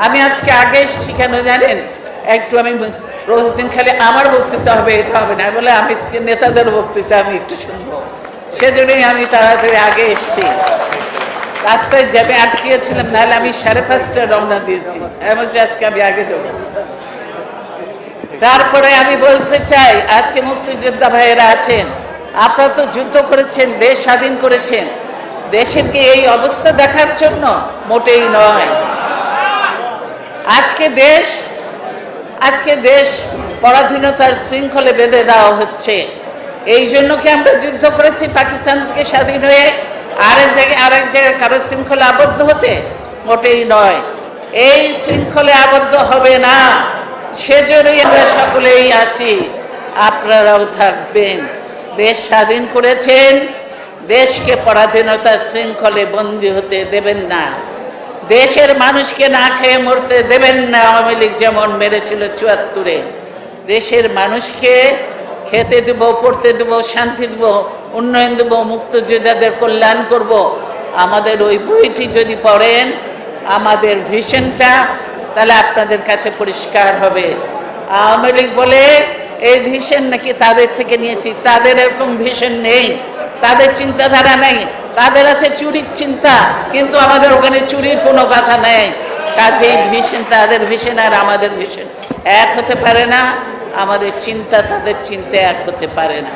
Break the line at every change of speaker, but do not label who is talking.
আমি আজকে আগে এসেছি কেন জানেন? একটু আমি রোজদিন খালি আমার বক্তৃতা হবে এটা হবে না, বলে আমি নেতাদের বক্তৃতা আমি একটু শুনবো, সেজন্যই আমি তাড়াতাড়ি আগে এসেছি। রাস্তায় জ্যামে আটকিয়েছিলাম, নাহলে আমি 5:30টায় রওনা দিয়েছি, এমন যে আজকে আমি আগে যাব। তারপরে আমি বলতে চাই, আজকে মুক্তিযোদ্ধা ভাইয়েরা আছেন, আপনারা তো যুদ্ধ করেছেন, দেশ স্বাধীন করেছেন, দেশের কি এই অবস্থা দেখার জন্য? মোটেই নয়। আজকে দেশ পরাধীনতার শৃঙ্খলে বেঁধে দেওয়া হচ্ছে। এই জন্য কি আমরা যুদ্ধ করেছি পাকিস্তান থেকে স্বাধীন হয়ে আরেক জায়গায় কারো শৃঙ্খলে আবদ্ধ হতে? মোটেই নয়। এই শৃঙ্খলে আবদ্ধ হবে না, সেজন্যই আমরা সকলেই আছি, আপনারাও থাকবেন। দেশ স্বাধীন করেছেন, দেশকে পরাধীনতার শৃঙ্খলে বন্দী হতে দেবেন না, দেশের মানুষকে না খেয়ে মরতে দেবেন না। আওয়ামী লীগ যেমন মেরেছিল ৭৪-এ, দেশের মানুষকে খেতে দেব, পড়তে দেব, শান্তি দেব, উন্নয়ন দেব, মুক্তিযোদ্ধাদের কল্যাণ করব। আমাদের ওই বইটি যদি পড়েন, আমাদের ভিশনটা, তাহলে আপনাদের কাছে পরিষ্কার হবে। আওয়ামী লীগ বলে এই ভিশন নাকি তাদের থেকে নিয়েছি, তাদের এরকম ভিশন নেই, তাদের চিন্তাধারা নেই, তাদের আছে চুরির চিন্তা, কিন্তু আমাদের ওখানে চুরির কোনো কথা নেই। কাজেই ভিশন, তাদের ভিশন আর আমাদের ভিশন এক হতে পারে না, আমাদের চিন্তা তাদের চিন্তা এক হতে পারে না।